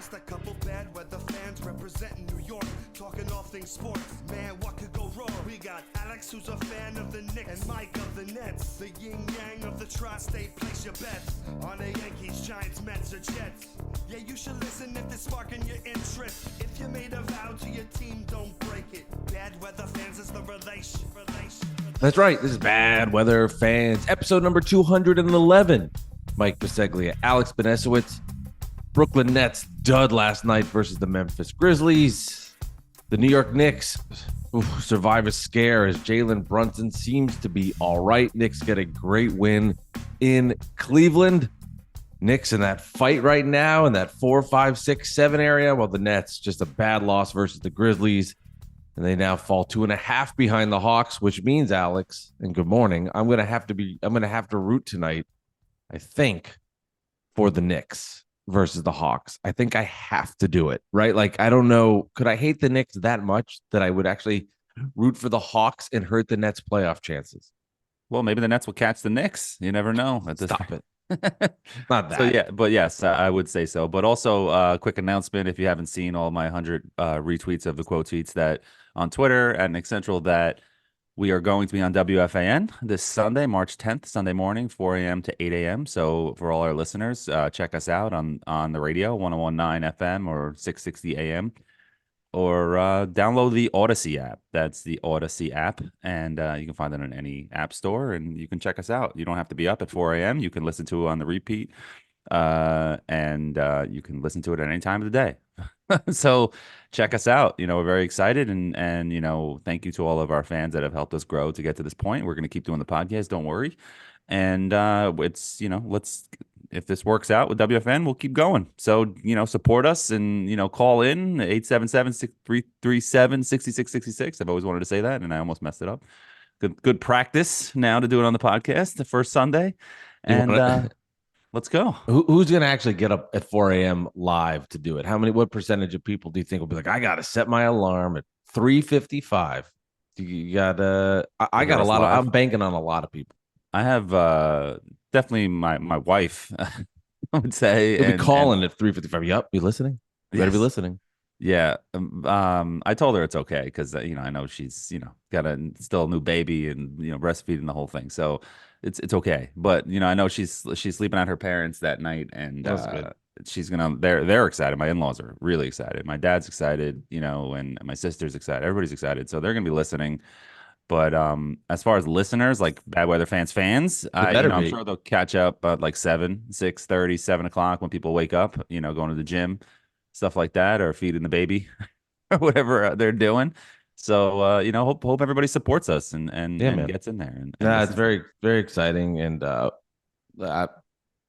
Just a couple bad weather fans representing New York, talking all things sports. Man, what could go wrong? We got Alex, who's a fan of the Knicks, and Mike of the Nets. The yin-yang of the tri-state, place your bets on the Yankees, Giants, Mets, or Jets. Yeah, you should listen if it's sparking your interest. If you made a vow to your team, don't break it. Bad weather fans is the relation. That's right. This is Bad Weather Fans, episode number 211. Mike Biseglia, Alex Benesowitz. Brooklyn Nets dud last night versus the Memphis Grizzlies. The New York Knicks survive a scare as Jalen Brunson seems to be all right. Knicks get a great win in Cleveland. Knicks in that fight right now in that 4, 5, 6, 7 area, while the Nets just a bad loss versus the Grizzlies. And they now fall 2.5 behind the Hawks, which means, Alex, and good morning, I'm gonna have to root tonight, I think, for the Knicks versus the Hawks. I think I have to do it, right? Like, I don't know, could I hate the Knicks that much that I would actually root for the Hawks and hurt the Nets' playoff chances? Well, maybe the Nets will catch the Knicks. You never know. Stop it. Not that. So yeah, but yes, I would say so. But also, quick announcement: if you haven't seen all my 100 retweets of the quote tweets that on Twitter at Nick Central, that we are going to be on WFAN this Sunday, March 10th, Sunday morning, 4 a.m. to 8 a.m. So for all our listeners, check us out on the radio, 101.9 FM or 660 AM, or download the Odyssey app. That's the Odyssey app, and you can find it on any app store, and you can check us out. You don't have to be up at 4 a.m. You can listen to it on the repeat, and you can listen to it at any time of the day. So check us out. You know, we're very excited, and you know, thank you to all of our fans that have helped us grow to get to this point. We're going to keep doing the podcast. Don't worry. And it's, you know, if this works out with WFN, we'll keep going. So, you know, support us and, you know, call in 877-337-6666. I've always wanted to say that, and I almost messed it up. Good practice now to do it on the podcast the first Sunday. And let's go. Who's going to actually get up at 4 a.m. live to do it? What percentage of people do you think will be like, I got to set my alarm at 3:55? You got I got a lot of, I'm banking on a lot of people. I have definitely my wife, I would say. You'll be calling at 3:55. Yup, be listening. You better be listening. Yeah. I told her it's okay because, you know, I know she's, you know, got still a new baby and, you know, breastfeeding the whole thing. So it's okay. But, you know, I know she's sleeping at her parents that night, and she's gonna. They're excited. My in-laws are really excited. My dad's excited, you know, and my sister's excited. Everybody's excited. So they're gonna be listening. But as far as listeners, like Bad Weather fans, I'm sure they'll catch up at like 6:30, 7 o'clock when people wake up, you know, going to the gym, stuff like that, or feeding the baby or whatever they're doing. So, you know, hope everybody supports us and gets in there. And it's very, very exciting. And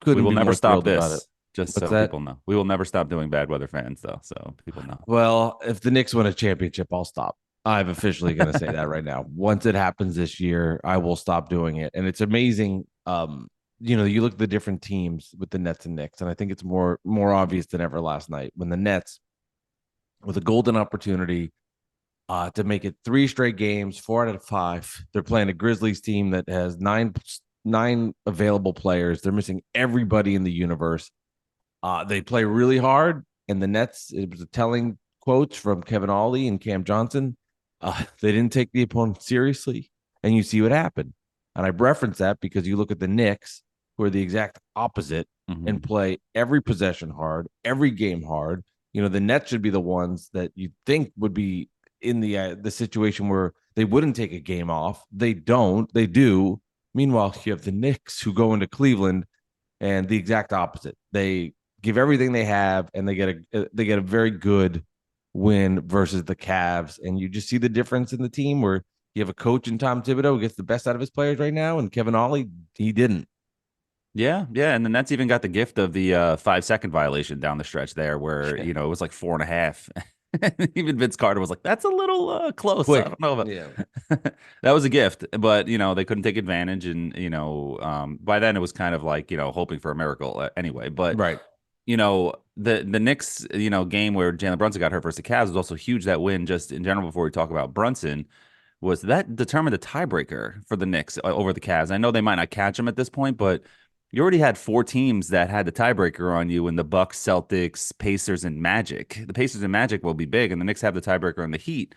we will never stop this. Just so people know, we will never stop doing Bad Weather Fans, though. So people know. Well, if the Knicks win a championship, I'll stop. I'm officially going to say that right now. Once it happens this year, I will stop doing it. And it's amazing. You know, you look at the different teams with the Nets and Knicks, and I think it's more obvious than ever last night when the Nets, with a golden opportunity to make it 3 straight games, 4 out of 5. They're playing a Grizzlies team that has nine available players. They're missing everybody in the universe. They play really hard, and the Nets, it was a telling quotes from Kevin Ollie and Cam Johnson. They didn't take the opponent seriously, and you see what happened. And I reference that because you look at the Knicks, who are the exact opposite, and play every possession hard, every game hard. You know, the Nets should be the ones that you think would be in the situation where they wouldn't take a game off. They don't. They do. Meanwhile, you have the Knicks who go into Cleveland, and the exact opposite. They give everything they have, and they get a very good win versus the Cavs. And you just see the difference in the team where you have a coach in Tom Thibodeau who gets the best out of his players right now, and Kevin Ollie, he didn't. Yeah, and the Nets even got the gift of the 5-second violation down the stretch there, where you know it was like 4.5. Even Vince Carter was like, "That's a little close." Quick. I don't know about that was a gift, but you know they couldn't take advantage, and you know by then it was kind of like, you know, hoping for a miracle anyway. But right, you know the Knicks, you know, game where Jalen Brunson got hurt versus the Cavs was also huge. That win, just in general, before we talk about Brunson, was that determined the tiebreaker for the Knicks over the Cavs. I know they might not catch them at this point, but you already had 4 teams that had the tiebreaker on you in the Bucks, Celtics, Pacers, and Magic. The Pacers and Magic will be big, and the Knicks have the tiebreaker on the Heat.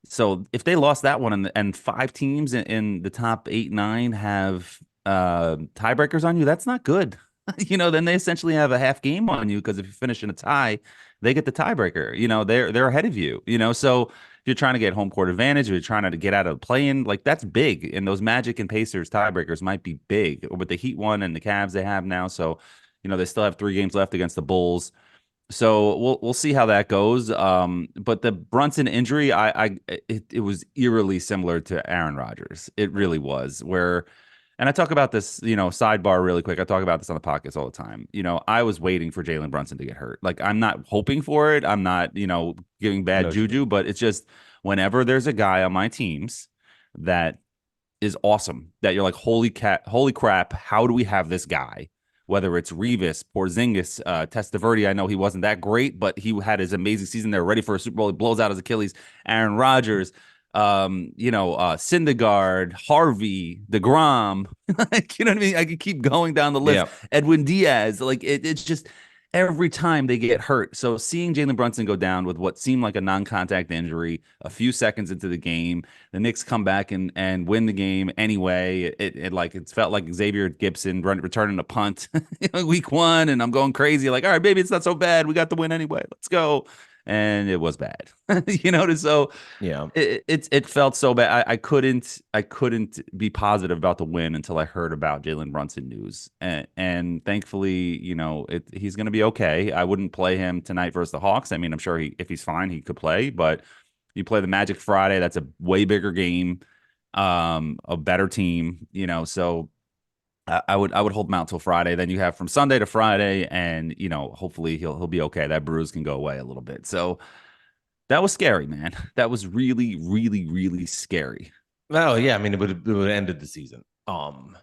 So if they lost that one and 5 teams in the top 8, 9 have tiebreakers on you, that's not good. Then they essentially have a half game on you because if you finish in a tie, they get the tiebreaker. They're ahead of you. So if you're trying to get home court advantage, or you're trying to get out of the play-in, like that's big. And those Magic and Pacers tiebreakers might be big. Or with the Heat one and the Cavs they have now, so they still have 3 games left against the Bulls. So we'll see how that goes. But the Brunson injury, it was eerily similar to Aaron Rodgers. It really was. And I talk about this, sidebar really quick. I talk about this on the podcast all the time. I was waiting for Jalen Brunson to get hurt. Like, I'm not hoping for it. I'm not, giving bad juju, but it's just whenever there's a guy on my teams that is awesome, that you're like, holy crap, how do we have this guy? Whether it's Revis, Porzingis, Testaverde, I know he wasn't that great, but he had his amazing season. They're ready for a Super Bowl. He blows out his Achilles. Aaron Rodgers, Syndergaard, Harvey, DeGrom. Like, you know what I mean? I could keep going down the list. Yeah. Edwin Diaz. Like, it's just every time they get hurt. So seeing Jalen Brunson go down with what seemed like a non-contact injury a few seconds into the game, the Knicks come back and win the game anyway. It felt like Xavier Gibson returning a punt week 1, and I'm going crazy. Like, all right, baby, it's not so bad. We got the win anyway. Let's go. And it was bad. So Yeah. it felt so bad. I couldn't be positive about the win until I heard about Jalen Brunson news. And thankfully, he's going to be okay. I wouldn't play him tonight versus the Hawks. I mean, I'm sure if he's fine, he could play, but you play the Magic Friday, that's a way bigger game, a better team, so I would hold him out till Friday. Then you have from Sunday to Friday, and hopefully he'll be okay. That bruise can go away a little bit. So that was scary, man. That was really, really, really scary. Oh yeah, I mean it would have ended the season.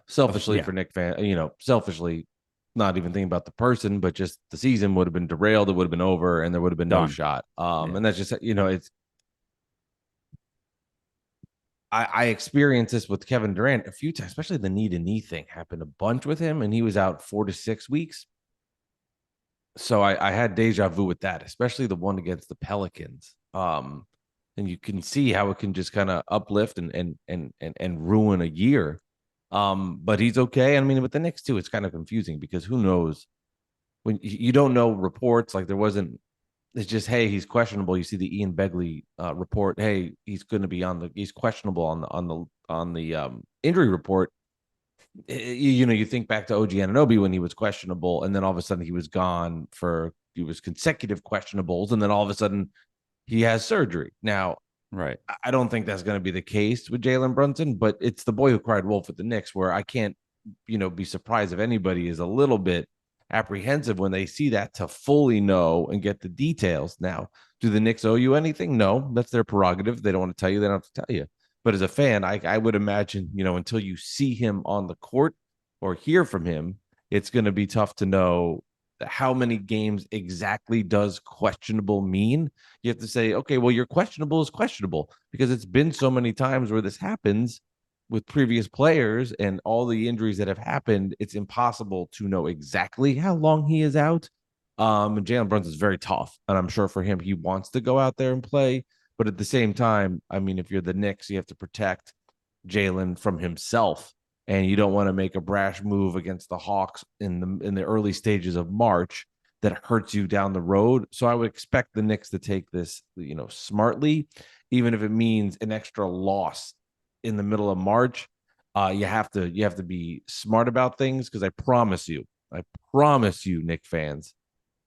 Selfishly Yeah. for Knicks fan, selfishly, not even thinking about the person, but just the season would have been derailed. It would have been over, and there would have been no Done. shot. Yeah. And that's just it's. I experienced this with Kevin Durant a few times, especially the knee to knee thing happened a bunch with him, and he was out 4 to 6 weeks. So I had deja vu with that, especially the one against the Pelicans. And you can see how it can just kind of uplift and ruin a year. But he's okay. I mean, with the Knicks too, it's kind of confusing because who knows when you don't know reports. Like there wasn't. It's just, hey, he's questionable. You see the Ian Begley report. Hey, he's going to be he's questionable on the injury report. You think back to OG Anunoby when he was questionable, and then all of a sudden he was gone he was consecutive questionables, and then all of a sudden he has surgery. Now, Right. I don't think that's going to be the case with Jalen Brunson, but it's the boy who cried wolf with the Knicks, where I can't, be surprised if anybody is a little bit apprehensive when they see that to fully know and get the details. Now, do the Knicks owe you anything? No, that's their prerogative. They don't want to tell you, they don't have to tell you. But as a fan, I would imagine, until you see him on the court or hear from him, it's going to be tough to know how many games exactly does questionable mean. You have to say, okay, well, your questionable is questionable because it's been so many times where this happens with previous players and all the injuries that have happened. It's impossible to know exactly how long he is out. And Jalen Brunson is very tough, and I'm sure for him, he wants to go out there and play. But at the same time, I mean, if you're the Knicks, you have to protect Jalen from himself, and you don't want to make a brash move against the Hawks in the early stages of March that hurts you down the road. So I would expect the Knicks to take this, smartly, even if it means an extra loss in the middle of March. You have to be smart about things, because I promise you, Knick fans,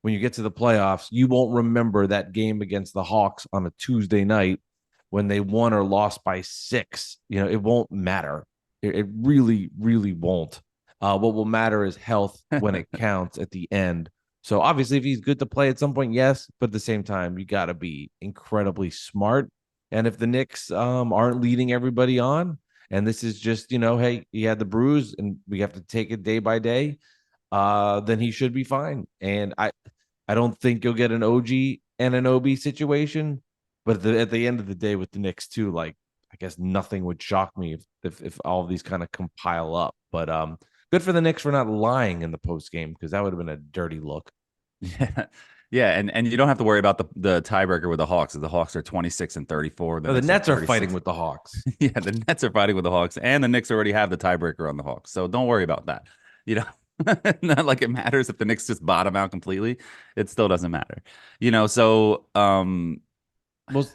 when you get to the playoffs, you won't remember that game against the Hawks on a Tuesday night when they won or lost by 6. It won't matter. It really, really won't. What will matter is health when it counts at the end. So obviously, if he's good to play at some point, yes. But at the same time, you got to be incredibly smart. And if the Knicks aren't leading everybody on, and this is just, hey, he had the bruise and we have to take it day by day, then he should be fine. And I don't think you'll get an OG and an OB situation, but at the end of the day with the Knicks too, like, I guess nothing would shock me if all of these kind of compile up. But Good for the Knicks for not lying in the post game because that would have been a dirty look. Yeah. Yeah, and you don't have to worry about the tiebreaker with the Hawks. The Hawks are 26 and 34. No, the Knicks are Nets are 36. fighting with the Hawks. Yeah, the Nets are fighting with the Hawks, and the Knicks already have the tiebreaker on the Hawks. So don't worry about that. You know, not like it matters if the Knicks just bottom out completely. It still doesn't matter. So Well,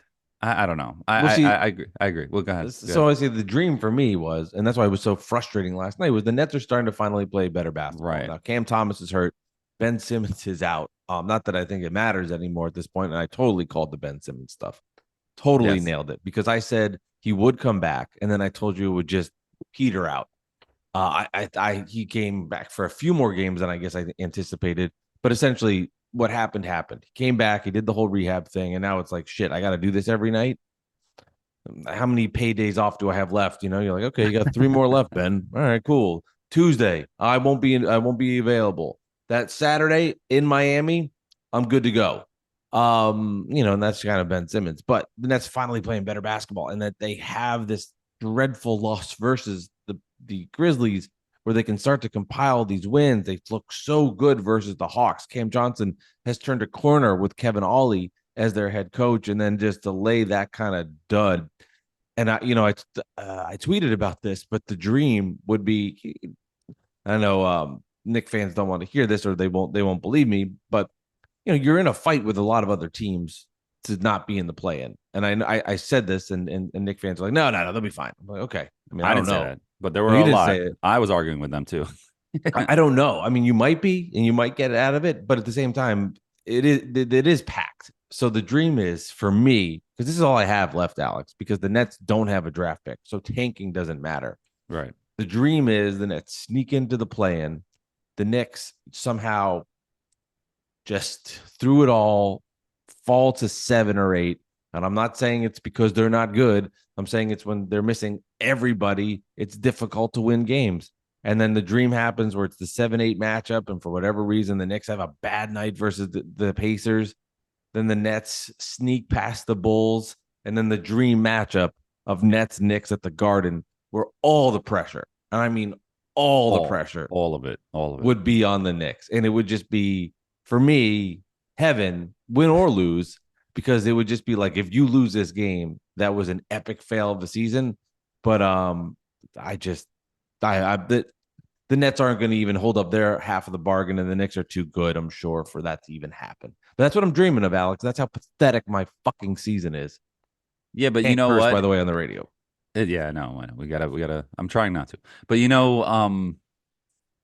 I don't know. we'll see. I agree. I agree. Well, go ahead. Go So ahead. I say the dream for me was, and that's why it was so frustrating last night, was the Nets are starting to finally play better basketball. Right. Now Cam Thomas is hurt. Ben Simmons is out. Not that I think it matters anymore at this point, and I totally called the Ben Simmons stuff. Totally Yes. nailed it because I said he would come back, and then I told you it would just peter out. He came back for a few more games than I guess I anticipated, but essentially what happened happened. He came back, he did the whole rehab thing, and now it's like shit. I got to do this every night. How many paydays off do I have left? You're like, okay, you got 3 more left, Ben. All right, cool. Tuesday, I won't be available. That Saturday in Miami, I'm good to go. And that's kind of Ben Simmons, but the Nets finally playing better basketball, and that they have this dreadful loss versus the Grizzlies, where they can start to compile these wins. They look so good versus the Hawks. Cam Johnson has turned a corner with Kevin Ollie as their head coach, and then just to lay that kind of dud. And I tweeted about this, but the dream would be, I know Knick fans don't want to hear this or they won't believe me, but you're in a fight with a lot of other teams to not be in the play-in. And I said this, and Knick fans are like, no, they'll be fine. I'm like, okay. I mean, I don't didn't know. say that, but there were a lot. I was arguing with them too. I don't know. I mean, you might be, and you might get out of it, but at the same time, it is packed. So the dream is for me, because this is all I have left, Alex, because the Nets don't have a draft pick, so tanking doesn't matter. Right. The dream is the Nets sneak into the play-in, the Knicks somehow just through it all fall to 7 or 8. And I'm not saying it's because they're not good. I'm saying it's when they're missing everybody, it's difficult to win games. And then the dream happens where it's the 7-8 matchup, and for whatever reason, the Knicks have a bad night versus the Pacers. Then the Nets sneak past the Bulls, and then the dream matchup of Nets Knicks at the Garden, where all the pressure, and I mean all the pressure, all of it, would be on the Knicks, and it would just be, for me, heaven, win or lose, because it would just be like, if you lose this game, that was an epic fail of the season. But the Nets aren't going to even hold up their half of the bargain, and the Knicks are too good, I'm sure, for that to even happen. But that's what I'm dreaming of, Alex. That's how pathetic my fucking season is. Yeah, but Can't curse, what? by the way, on the radio. Yeah, no, we gotta. I'm trying not to, but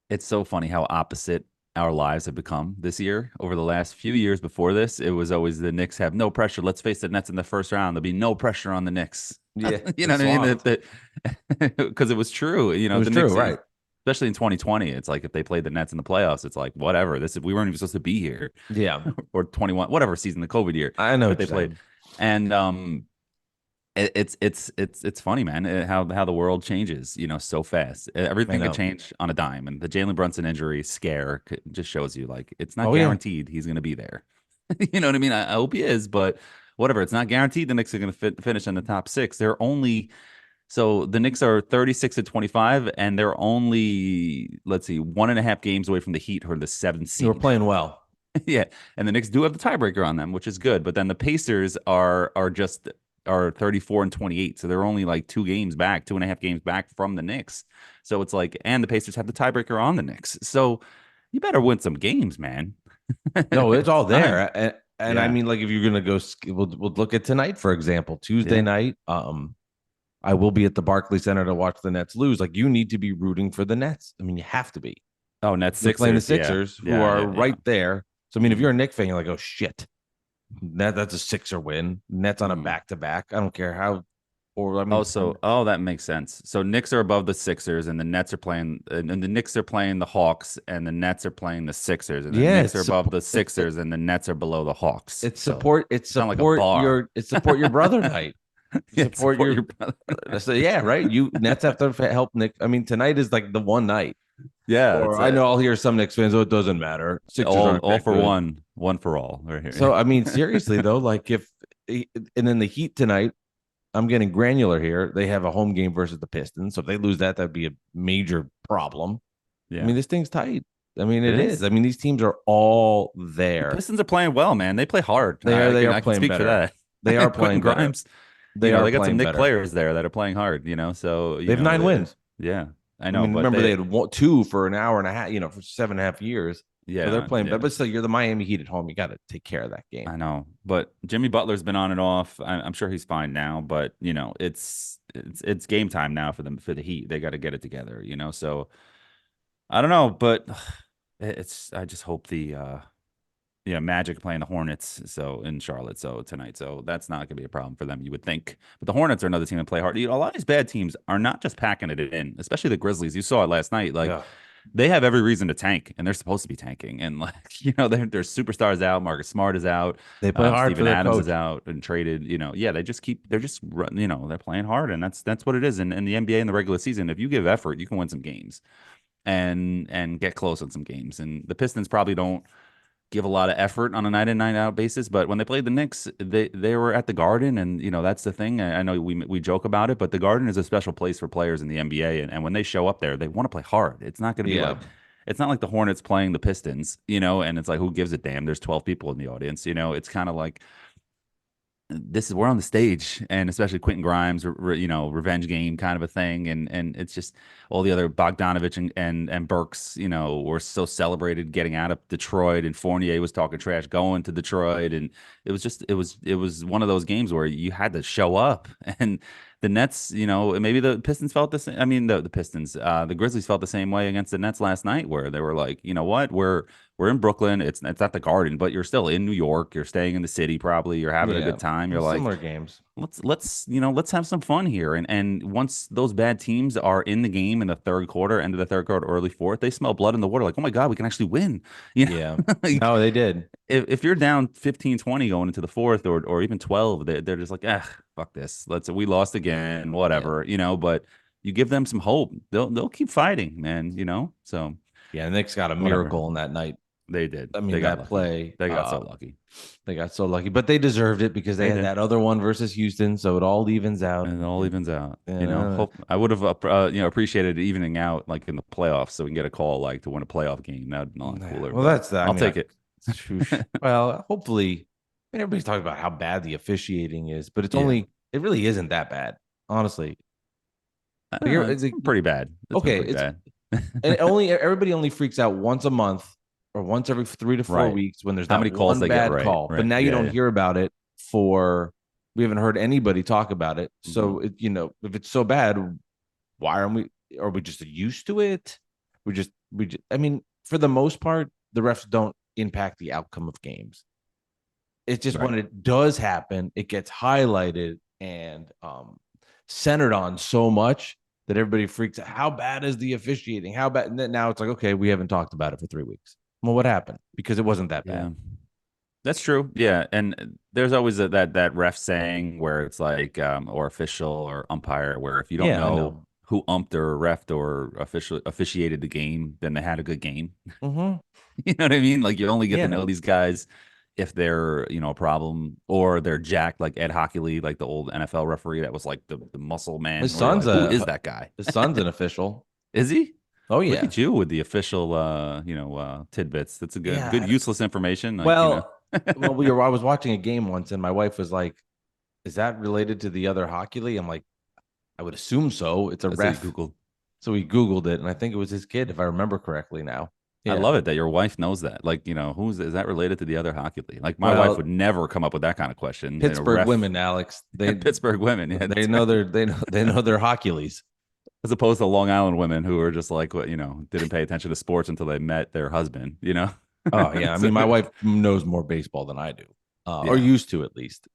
it's so funny how opposite our lives have become this year. Over the last few years before this, it was always the Knicks have no pressure. Let's face the Nets in the first round. There'll be no pressure on the Knicks. Yeah, you know what I mean? Because it was true. It was the true, Knicks, right? Especially in 2020, it's like if they played the Nets in the playoffs, it's like whatever. We weren't even supposed to be here. Yeah, or 21, whatever season, the COVID year. I know that they played, and it's funny, man, how the world changes, so fast. Everything can change on a dime, and the Jalen Brunson injury scare just shows you like it's not guaranteed he's going to be there. You know what I mean? I hope he is, but whatever. It's not guaranteed the Knicks are going to finish in the top 6. So the Knicks are 36-25, and they're only, let's see, 1.5 games away from the Heat, who are the 7th seed. We're playing well. Yeah, and the Knicks do have the tiebreaker on them, which is good. But then the Pacers are 34-28, so they're only like 2.5 games back from the Knicks. So it's like, and the Pacers have the tiebreaker on the Knicks. So you better win some games, man. No, it's all there. And I mean, like, if you're gonna go, we'll look at tonight, for example, Tuesday night. I will be at the Barclays Center to watch the Nets lose. Like, you need to be rooting for the Nets. I mean, you have to be. Oh, Nets Sixers, playing the Sixers, who are right there. So I mean, if you're a Knicks fan, you're like, oh shit, that's a Sixer win. Nets on a back-to-back. I don't care how. Or I mean, that makes sense. So Knicks are above the Sixers, and the Nets are playing, and the Knicks are playing the Hawks, and the Nets are playing the Sixers, and the Knicks are above the Sixers, and the Nets are below the Hawks. It's support like a bar. Support your brother night. Support your brother. So yeah, right. You Nets have to help Nick. I mean, tonight is like the one night. Yeah, or I know I'll hear some Knicks fans. Oh, it doesn't matter. Sixers all for good. One for all. Right here. So I mean, seriously though, like and then the Heat tonight. I'm getting granular here. They have a home game versus the Pistons. So if they lose that, that'd be a major problem. Yeah. I mean, this thing's tight. I mean, It it is. is. I mean, these teams are all The there. Pistons are playing well, man. They play hard. They are I can playing speak for better. that. They are Quentin playing better. Grimes, They are they got some playing Nick better. players there that are playing hard, So, They have 9 wins. yeah, I I know, mean, but remember they had 2 for an hour and a half, for 7.5 years. So they're playing better. But still, you're the Miami Heat at home. You got to take care of that game. I know, but Jimmy Butler's been on and off. I'm sure he's fine now, but it's game time now for the Heat. They got to get it together, So I don't know, but I just hope the Magic playing the Hornets in Charlotte tonight. So that's not going to be a problem for them, you would think. But the Hornets are another team that play hard. A lot of these bad teams are not just packing it in, especially the Grizzlies. You saw it last night. They have every reason to tank, and they're supposed to be tanking. And their superstars out. Marcus Smart is out. They play hard Steven for their Adams coach. is out and traded. They're just they're playing hard, and that's what it is. In the NBA in the regular season, if you give effort, you can win some games, and get close on some games. And the Pistons probably don't give a lot of effort on a night in night out basis, but when they played the Knicks, they were at the Garden, and that's the thing. I know we joke about it, but the Garden is a special place for players in the NBA, and when they show up there, they want to play hard. It's not going to be it's not like the Hornets playing the Pistons, and it's like, who gives a damn? There's 12 people in the audience, it's kind of like, we're on the stage, and especially Quentin Grimes, revenge game kind of a thing, and it's just all the other Bogdanovich and Burks, were so celebrated getting out of Detroit, and Fournier was talking trash going to Detroit, and it was one of those games where you had to show up, and the Nets, maybe the Pistons felt the same. I mean, the Pistons, the Grizzlies felt the same way against the Nets last night, where they were like, you know what, we're in Brooklyn. It's not the Garden, but you're still in New York. You're staying in the city, probably. You're having a good time. You're like, similar games. Let's have some fun here. And once those bad teams are in the game in the third quarter, end of the third quarter, early fourth, they smell blood in the water. Like, oh my God, we can actually win. Yeah. No, they did. If you're down 15-20 going into the fourth or even 12, they're just like, fuck this. We lost again, whatever, but you give them some hope. They'll keep fighting, man, So yeah, the Knicks got a miracle in that night. They did. I mean, they got that play. They got so lucky. They got so lucky, but they deserved it because they had that other one versus Houston, so it all evens out. And it all evens out. Yeah. I would have appreciated evening out like in the playoffs, so we can get a call like to win a playoff game. That'd be a lot cooler. Well, that's that. I'll take it. Well, hopefully, everybody's talking about how bad the officiating is, but it really isn't that bad, honestly. It's pretty bad. Pretty bad. And everybody only freaks out once a month or once every 3 to 4 weeks when there's how many calls they get call. Right. But now you don't hear about it we haven't heard anybody talk about it. So if it's so bad, why aren't we? Are we just used to it? I mean, for the most part, the refs don't impact the outcome of games. It's just when it does happen, it gets highlighted and centered on so much that everybody freaks out. How bad is the officiating? How bad? And then now it's like, okay, we haven't talked about it for 3 weeks. Well, what happened? Because it wasn't that bad. That's true. Yeah. And there's always that ref saying where it's like, or official or umpire, where if you don't know who umped or refed or officiated the game, then they had a good game. Mm-hmm. You know what I mean? Like, you only get to know these guys if they're, a problem, or they're jacked, like Ed Hockley, like the old NFL referee that was like the muscle man. His son's who is that guy? His son's an official. Is he? Oh yeah. Look at you with the official tidbits. That's a good useless information. Like, well, I was watching a game once and my wife was like, is that related to the other Hockley? I'm like, I would assume so. It's a ref. So we Googled it and I think it was his kid, if I remember correctly now. Yeah. I love it that your wife knows that. Like, is that related to the other Hockley? Like, my wife would never come up with that kind of question. Pittsburgh women, Alex. Pittsburgh women. Yeah, they know their Hockleys. As opposed to Long Island women who are just like, didn't pay attention to sports until they met their husband, Oh, yeah. I mean, my wife knows more baseball than I do, or used to at least.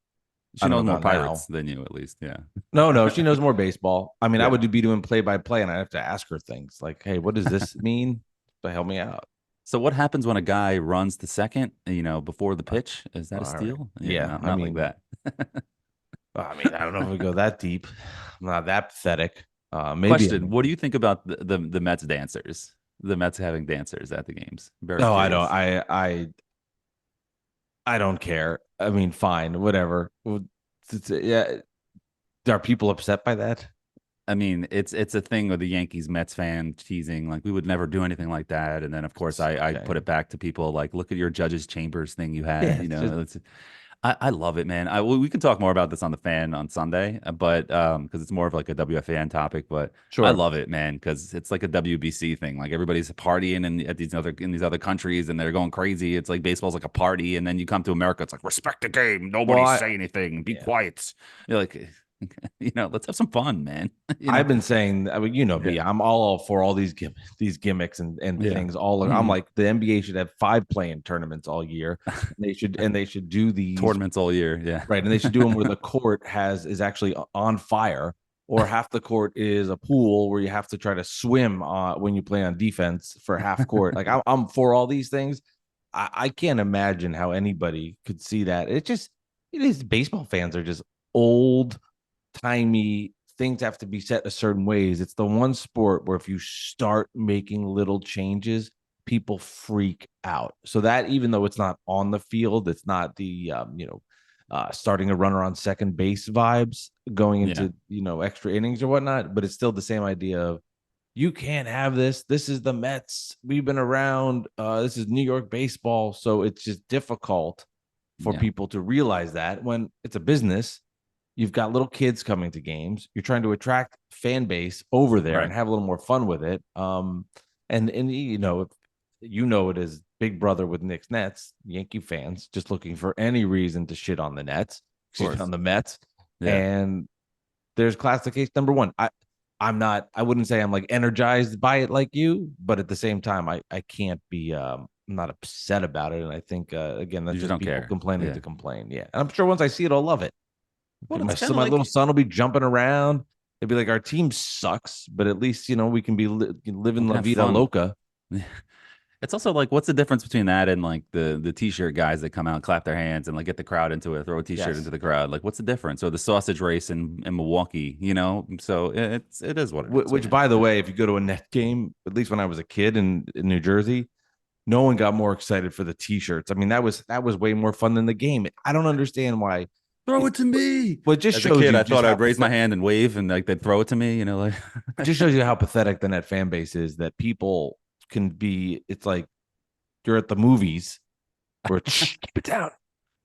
She knows more Pirates than you, at least. Yeah. No, she knows more baseball. I mean, I would be doing play-by-play, and I have to ask her things like, hey, what does this mean? To help me out. So what happens when a guy runs to second, before the pitch? Is that a steal? Right. Yeah. Not like that. I mean, I don't know if we go that deep. I'm not that pathetic. Maybe. Question: what do you think about the Mets dancers? The Mets having dancers at the games? No, I don't. I don't care. I mean, fine, whatever. Yeah. Are people upset by that? I mean, it's a thing with the Yankees Mets fan teasing like we would never do anything like that. And then of course I Okay. put it back to people like, look at your judges chambers thing you Yeah, had. it's just I love it, man. We can talk more about this on the fan on Sunday, but because it's more of like a WFAN topic. But I sure. love it, man, because it's like a WBC thing. Like everybody's partying at these other countries, and they're going crazy. It's like baseball's like a party, and then you come to America, it's like respect the game, Well, nobody say anything, be yeah. quiet. You're like, let's have some fun, man. I've been saying, I mean, you know me, Yeah, I'm all for all these gimmicks and yeah. things. I'm like the NBA should have 5 playing tournaments all year. They should do these Tournaments all year. Yeah, right, and they should do them where the court is actually on fire, or half the court is a pool where you have to try to swim when you play on defense for half court. Like I'm for all these things. I can't imagine how anybody could see that. It is baseball fans are just old timey. Things have to be set a certain ways. It's the one sport where if you start making little changes, people freak out. So that even though it's not on the field, it's not the starting a runner on second base vibes going yeah, into extra innings or whatnot, but it's still the same idea of you can't have this. This is the Mets. We've been around. This is New York baseball. So it's just difficult for yeah. people to realize that when it's a business. You've got little kids coming to games. You're trying to attract fan base over there Right. and have a little more fun with it. And if it is Big Brother with Knicks Nets, Yankee fans just looking for any reason to shit on the Nets, on the Mets. Yeah. And there's classic case number one. I wouldn't say I'm like energized by it like you, but at the same time, I can't be I'm not upset about it. And I think again, that's You just just don't people care. complaining Yeah. to complain. Yeah. And I'm sure once I see it, I'll love it. Well, My it's kind of little like son will be jumping around. It'd be like our team sucks, but at least we can be we living can La have Vida fun. Loca. It's also like, what's the difference between that and like the t-shirt guys that come out and clap their hands and like get the crowd into it, throw a t-shirt Yes, into the crowd? Like, what's the difference? Or the sausage race in Milwaukee, So it is what it is, which man. by the way, if you go to a net game, at least when I was a kid in New Jersey, no one got more excited for the T-shirts. I mean, that was way more fun than the game. I don't understand why. Throw it to me. Well, it just As a shows kid, you I just thought how I'd raise my hand and wave and like they'd throw it to me, like it just shows you how pathetic the net fan base is. That people can be. It's like you're at the movies where keep it down.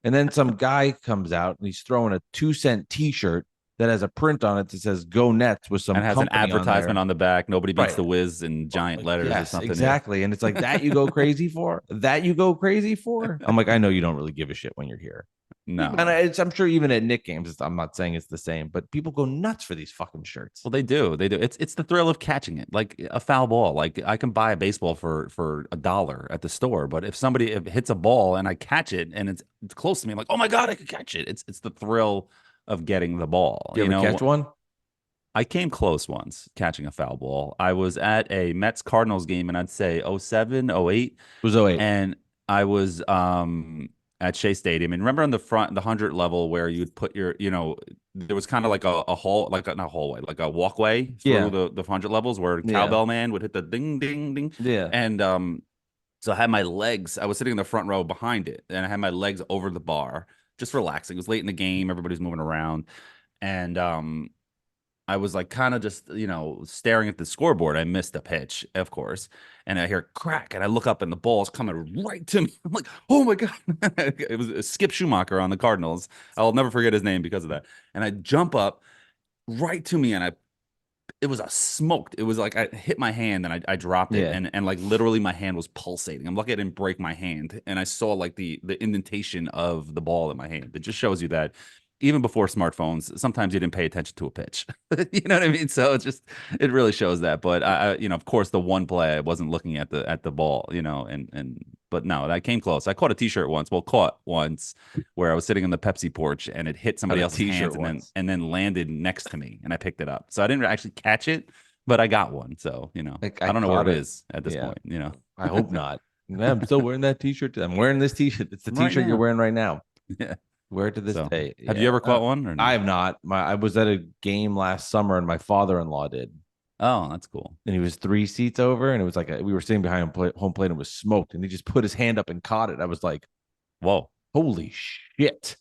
And then some guy comes out and he's throwing a 2-cent T-shirt that has a print on it that says "Go Nets" with some and has an company on advertisement there. on the back. Nobody beats Right. the Wiz in giant letters or Yes, something. Yeah. exactly. And it's like that you go crazy for? That you go crazy for? I'm like, I know you don't really give a shit when you're here. And No. I'm sure even at Knick games, I'm not saying it's the same, but people go nuts for these fucking shirts. Well, they do. They do. It's the thrill of catching it, like a foul ball. Like I can buy a baseball for $1 at the store, but if somebody hits a ball and I catch it and it's close to me, I'm like, oh my god, I could catch it. It's the thrill of getting the ball. Do you ever catch one? I came close once catching a foul ball. I was at a Mets Cardinals game, and I'd say '07, '08, It was 08. and I was at Shea Stadium. And remember on the front, the 100 level, where you'd put your, there was kind of like a hall, like not a hallway, like a walkway Yeah. through the 100 levels where Yeah. cowbell man would hit the ding ding ding. Yeah. And so I had my legs. I was sitting in the front row behind it, and I had my legs over the bar, just relaxing. It was late in the game. Everybody's moving around, and I was like kind of just, staring at the scoreboard. I missed a pitch, of course, and I hear crack, and I look up, and the ball's coming right to me. I'm like, oh my god! It was Skip Schumacher on the Cardinals. I'll never forget his name because of that. And I jump up right to me, and it was a smoked. It was like I hit my hand and I dropped it, Yeah. and like literally my hand was pulsating. I'm lucky I didn't break my hand, and I saw like the indentation of the ball in my hand. It just shows you that even before smartphones, sometimes you didn't pay attention to a pitch. You know what I mean? So it really shows that. But of course, the one play I wasn't looking at the ball, but no, I came close. I caught a T-shirt once. Well, caught once where I was sitting on the Pepsi porch and it hit somebody else's hands and then landed next to me, and I picked it up. So I didn't actually catch it, but I got one. So Like, I don't know where it is at this Yeah. point. I hope not. Yeah, I'm still wearing that T-shirt. I'm wearing this T-shirt. It's the Right T-shirt you're now. wearing right now. Yeah. Wear it to this So, day. have Yeah. you ever caught one or no? I have not. I was at a game last summer and my father-in-law did. Oh, that's cool. And he was 3 seats over, and it was like we were sitting behind home plate and it was smoked, and he just put his hand up and caught it. I was like, Whoa. holy shit.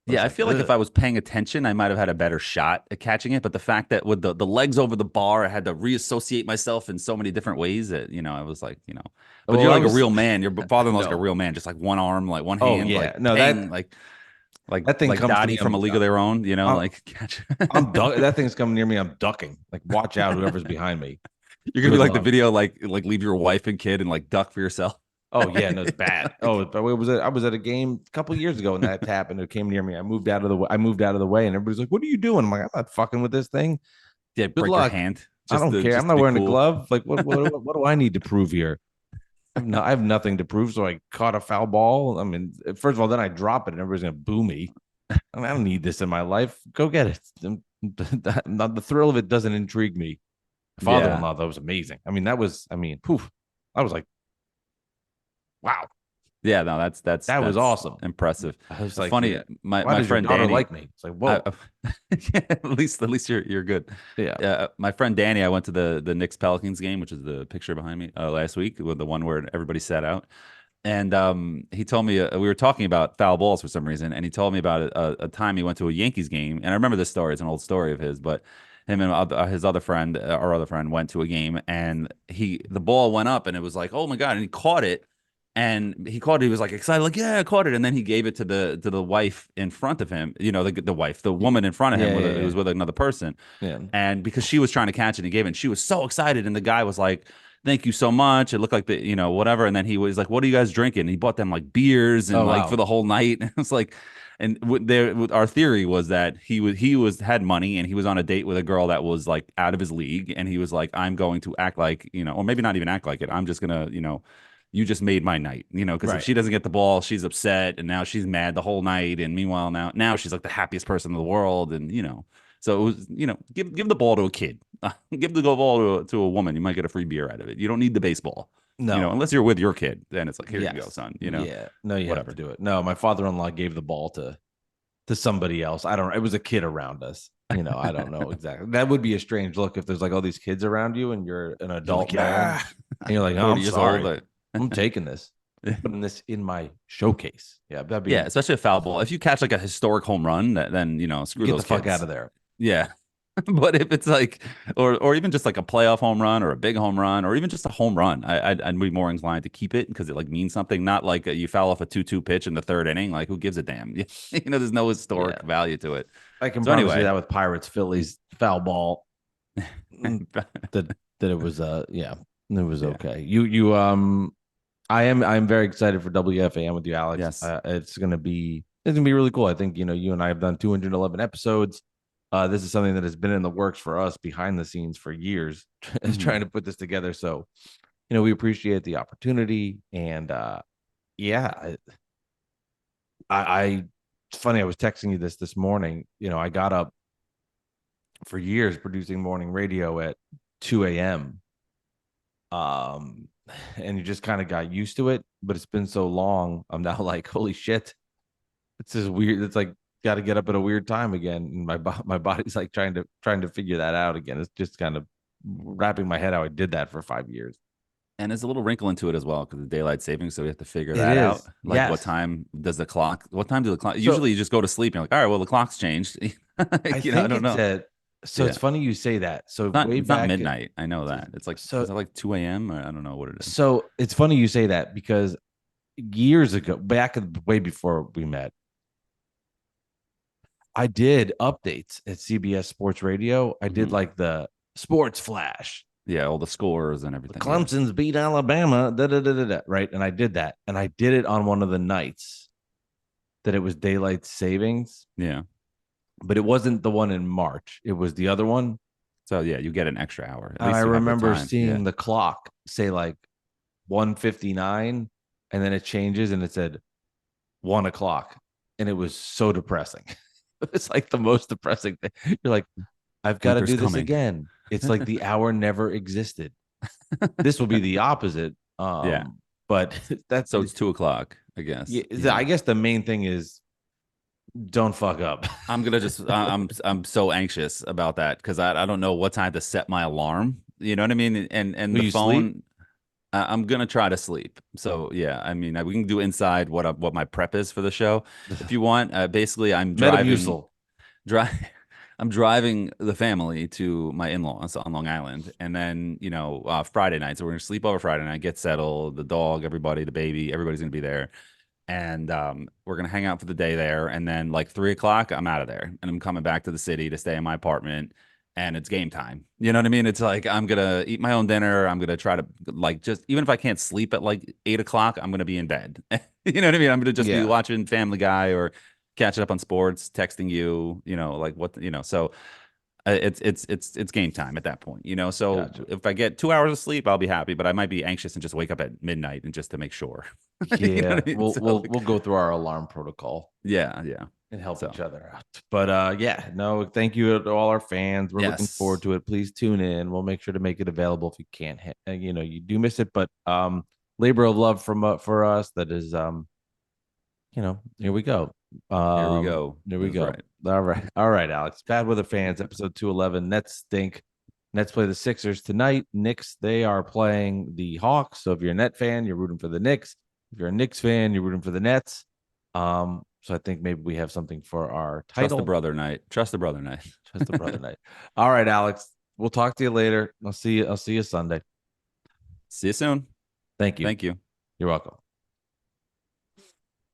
Yeah, I feel like if I was paying attention, I might have had a better shot at catching it. But the fact that with the legs over the bar, I had to reassociate myself in so many different ways that, I was like, but Well, you're I like a was real man. Your father-in-law's like a no. real man, just like one arm, like one Oh hand, yeah, like no bang, that that thing like comes to Dottie me. from A League of Their Own, I'm, like catch. that thing's coming near me. I'm ducking. Like, watch out, whoever's behind me. You're gonna be Good like the luck. video, like leave your wife and kid and like duck for yourself. Oh yeah, no, it's bad. Oh, but it was I was at a game a couple years ago and that happened. It came near me. I moved out of the way. I moved out of the way, and everybody's like, "What are you doing?" I'm like, "I'm not fucking with this thing. Yeah, Good break your luck. hand. I don't care. I'm Just to not be wearing a cool. glove. Like, what do I need to prove here? I have nothing to prove. So I caught a foul ball. I mean, first of all, then I drop it, and everybody's gonna boo me. I mean, I don't need this in my life. Go get it. The thrill of it doesn't intrigue me. My father-in-law, that was amazing. I mean, poof. I was like, wow. Yeah, no, that's Was awesome. Impressive. I was like, funny. yeah, My why does friend your daughter Danny, like me? It's like, whoa. yeah, at least you're good. Yeah. My friend Danny, I went to the Knicks Pelicans game, which is the picture behind me last week, with the one where everybody sat out. And he told me we were talking about foul balls for some reason, and he told me about a time he went to a Yankees game, and I remember this story. It's an old story of his, but him and his other friend, our other friend, went to a game, and the ball went up, and it was like, oh my god, and he caught it. And he caught it. He was like excited, like, yeah, I caught it. And then he gave it to the wife in front of him. The wife, the woman in front of him, who was with another person. Yeah. And because she was trying to catch it, he gave it. And she was so excited. And the guy was like, "Thank you so much." It looked like whatever. And then he was like, "What are you guys drinking?" And he bought them like beers and for the whole night. And it's like, and our theory was that he had money and he was on a date with a girl that was like out of his league. And he was like, "I'm going to act like or maybe not even act like it. I'm just gonna you just made my night, because if she doesn't get the ball, she's upset, and now she's mad the whole night. And meanwhile, now she's like the happiest person in the world, and so it was, give the ball to a kid, give the ball to a woman, you might get a free beer out of it. You don't need the baseball, unless you're with your kid, then it's like, here you go, son. Yeah, no, you have to do it. No, my father-in-law gave the ball to somebody else. It was a kid around us. I don't know exactly. That would be a strange look if there's like all these kids around you and you're an adult man, and you're like, oh, I'm sorry. I'm taking this, putting this in my showcase. Yeah, that'd be especially a foul ball. If you catch like a historic home run, then screw get those the fuck kids out of there. Yeah, but if it's like, or even just like a playoff home run or a big home run or even just a home run, I'd be more inclined to keep it because it like means something. Not like you foul off a 2-2 pitch in the third inning. Like, who gives a damn? There's no historic value to it. I can promise you that with Pirates Phillies foul ball, that it was it was okay. I'm very excited for WFAN with you, Alex. Yes. It's gonna be really cool. I think you and I have done 211 episodes. This is something that has been in the works for us behind the scenes for years, trying to put this together. So, we appreciate the opportunity, and it's funny. I was texting you this morning. I got up for years producing morning radio at 2 a.m. And you just kind of got used to it, but it's been so long. I'm now like, holy shit, it's just weird. It's like got to get up at a weird time again, and my body's like trying to figure that out again. It's just kind of wrapping my head how I did that for 5 years. And there's a little wrinkle into it as well because of daylight savings, so we have to figure that out. Like, what time does the clock? Usually, you just go to sleep. And you're like, all right, well, the clock's changed. I don't know. It's funny you say that. So it's not midnight. I know that. It's like, is it like 2 a.m. or I don't know what it is. So it's funny you say that because years ago, way before we met, I did updates at CBS Sports Radio. I did like the sports flash. Yeah, all the scores and everything. Clemson's beat Alabama, right? And I did that. And I did it on one of the nights that it was daylight savings. Yeah. But it wasn't the one in March. It was the other one. So, yeah, you get an extra hour. And I remember seeing the clock say like 1:59, and then it changes and it said 1 o'clock. And it was so depressing. It's like the most depressing thing. You're like, I've got to do this again. It's like the hour never existed. This will be the opposite. But that's so it's 2 o'clock, I guess. Yeah. I guess the main thing is don't fuck up. I'm gonna just I'm so anxious about that because I don't know what time to set my alarm. You know what I mean? And the phone. Sleep? I'm gonna try to sleep. So yeah, I mean, we can do inside what my prep is for the show if you want. Basically, Metamucil. drive I'm driving the family to my in-laws on Long Island, and then Friday night. So we're gonna sleep over Friday night, get settled. The dog, everybody, the baby, everybody's gonna be there, and we're gonna hang out for the day there. And then like 3 o'clock, I'm out of there, and I'm coming back to the city to stay in my apartment. And it's game time. You know what I mean? It's like I'm gonna eat my own dinner. I'm gonna try to like just even if I can't sleep at like 8 o'clock, I'm gonna be in bed. You know what I mean? I'm gonna just be Yeah. watching Family Guy or catching up on sports, texting you. Like what so it's game time at that point. So Gotcha. if I get 2 hours of sleep, I'll be happy. But I might be anxious and just wake up at midnight and just to make sure. You know Yeah, what I mean? we'll So, we'll like, we'll go through our alarm protocol yeah. and help So each other out. But yeah, no, thank you to all our fans. We're looking forward yes, to it. Please tune in. We'll make sure to make it available if you can't. You do miss it, but labor of love from for us. That is here we go. here we go. There we That's go. right. All right, Alex. Bad Weather Fans, episode 211. Nets stink. Nets play the Sixers tonight. Knicks, they are playing the Hawks. So if you're a Net fan, you're rooting for the Knicks. If you're a Knicks fan, you're rooting for the Nets. So I think maybe we have something for our title. Trust the brother night. Trust the brother night. Trust the brother night. All right, Alex. We'll talk to you later. I'll see you Sunday. See you soon. Thank you. Thank you. You're welcome.